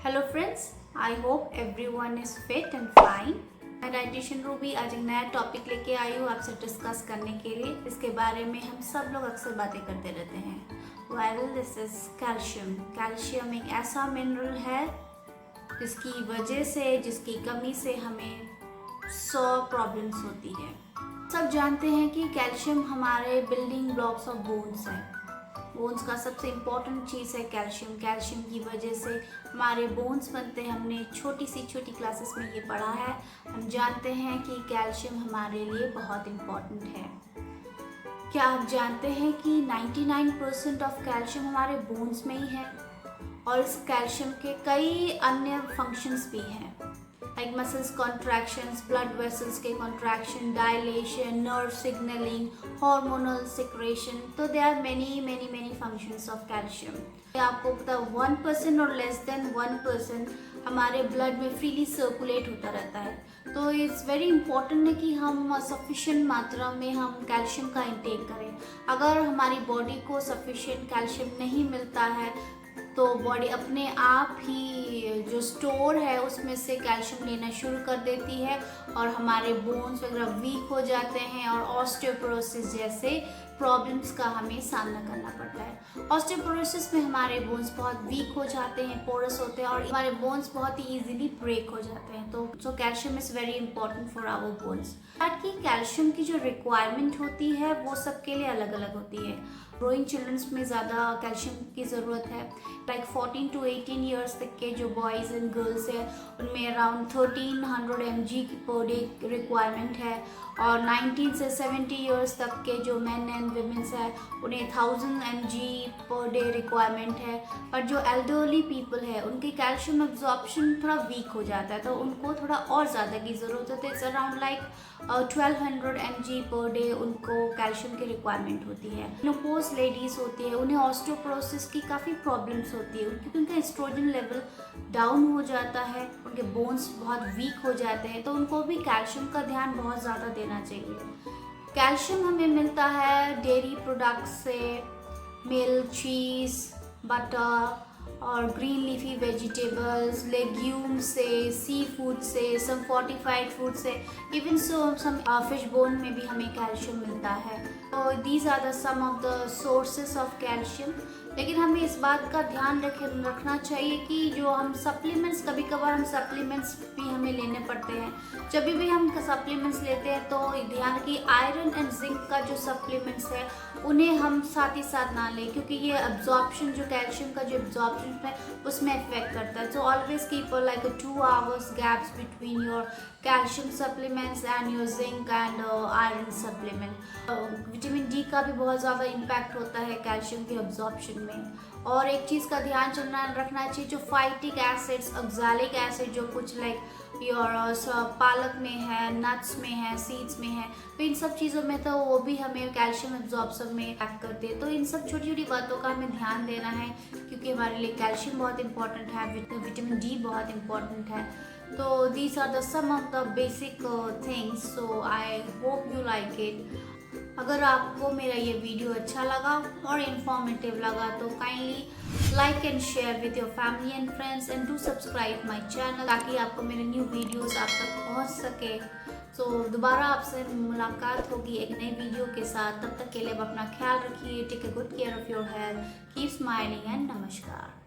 Hello friends, I hope everyone is fit and fine. मैं dietitian Ruby आज एक नया टॉपिक लेके आई हूँ आपसे डिस्कस करने के लिए। इसके बारे में हम सब लोग अक्सर बातें करते रहते हैं। Well, this is calcium. Calcium एक ऐसा मिनरल है जिसकी वजह से, जिसकी कमी से हमें 100 प्रॉब्लम्स होती है। सब जानते हैं कि कैल्शियम हमारे बिल्डिंग ब्लॉक्स ऑफ बोन्स है। बोन्स का सबसे इम्पॉर्टेंट चीज़ है कैल्शियम। कैल्शियम की वजह से हमारे बोन्स बनते हैं। हमने छोटी क्लासेस में ये पढ़ा है। हम जानते हैं कि कैल्शियम हमारे लिए बहुत इम्पॉर्टेंट है। क्या आप जानते हैं कि 99% ऑफ कैल्शियम हमारे बोन्स में ही है और इस कैल्शियम के कई अन्य फंक्शंस भी हैं, like muscles contractions, blood vessels के contraction, dilation, nerve signaling, hormonal secretion. तो there are many functions of calcium. आपको पता 1% और less than 1% हमारे ब्लड में फ्रीली सर्कुलेट होता रहता है। तो इट्स वेरी इंपॉर्टेंट है कि हम सफिशिएंट मात्रा में हम कैल्शियम का इंटेक करें। अगर हमारी बॉडी को सफिशिएंट कैल्शियम नहीं मिलता है तो बॉडी अपने आप ही जो स्टोर है उसमें से कैल्शियम लेना शुरू कर देती है और हमारे बोन्स वगैरह वीक हो जाते हैं और ऑस्टियोपोरोसिस जैसे प्रॉब्लम्स का हमें सामना करना पड़ता है। ऑस्टियोपोरोसिस में हमारे बोन्स बहुत वीक हो जाते हैं, पोरस होते हैं और हमारे बोन्स बहुत ही इजीली ब्रेक हो जाते हैं। तो calcium is very important for our bones. ताकि कैल्शियम की जो रिक्वायरमेंट होती है वो सबके लिए अलग अलग होती है। ग्रोइंग चिल्ड्रंस में ज़्यादा कैल्शियम की ज़रूरत है। लाइक 14 to 18 ईयर्स तक के जो बॉयज़ एंड गर्ल्स हैं उनमें अराउंड 1300 mg की पर डे रिक्वायरमेंट है और 19 से 70 ईयर्स तक के जो मैन एंड वीमेंस है उन्हें 1000 mg पर डे रिक्वायरमेंट है। पर जो एल्डरली पीपल है उनकी कैल्शियम एब्जॉर्प्शन थोड़ा वीक हो जाता है तो उनको थोड़ा और ज़्यादा की ज़रूरत होती है। It's around like 1200 mg per day उनको कैल्शियम की रिक्वायरमेंट होती है। मेनोपॉज लेडीज़ होती है उन्हें ऑस्टियोपोरोसिस की काफ़ी प्रॉब्लम्स होती है क्योंकि उनका एस्ट्रोजन लेवल डाउन हो जाता है, उनके बोन्स बहुत वीक हो जाते हैं तो उनको भी कैल्शियम का ध्यान बहुत ज़्यादा देना चाहिए। कैल्शियम हमें मिलता है डेयरी प्रोडक्ट्स से, मिल्क, चीज़, बटर और ग्रीन लीफी वेजिटेबल्स, लेग्यूम से, सी फूड से, सम फोर्टिफाइड फूड से, इवन सम फिश बोन में भी हमें कैल्शियम मिलता है। तो these are the some of the sources of calcium. लेकिन हमें इस बात का ध्यान रखना चाहिए कि जो हम सप्लीमेंट्स, कभी कभार हम सप्लीमेंट्स भी हमें लेने पड़ते हैं। जब भी हम सप्लीमेंट्स लेते हैं तो ध्यान कि आयरन एंड जिंक का जो सप्लीमेंट्स है उन्हें हम साथ ही साथ ना लें क्योंकि ये एब्जॉर्प्शन, जो कैल्शियम का जो एब्जॉर्प्शन है उसमें इफेक्ट करता है। So always keep like 2 hours gaps between your calcium supplements and your zinc and iron supplement. Vitamin D का भी बहुत ज़्यादा इम्पैक्ट होता है कैल्शियम के एब्जॉर्प्शन में। और एक चीज़ का ध्यान रखना चाहिए, जो फाइटिक एसिड्स, ऑक्सैलिक एसिड जो कुछ लाइक योर पालक में है, नट्स में है, सीड्स में है, तो इन सब चीज़ों में तो वो भी हमें कैल्शियम एब्जॉर्प्शन में इफेक्ट करते हैं। तो इन सब छोटी बातों का हमें ध्यान देना है क्योंकि हमारे लिए कैल्शियम बहुत इंपॉर्टेंट है, विटामिन डी बहुत इंपॉर्टेंट है। तो these are the some of the basic things. So I hope you like it. अगर आपको मेरा ये वीडियो अच्छा लगा और इन्फॉर्मेटिव लगा तो kindly like and share with your family and friends and do subscribe my channel ताकि आपको मेरे न्यू वीडियोस आप तक पहुंच सके। तो दोबारा आपसे मुलाकात होगी एक नई वीडियो के साथ। तब तक के लिए आप अपना ख्याल रखिए। Take a good care of your health, keep smiling and नमस्कार।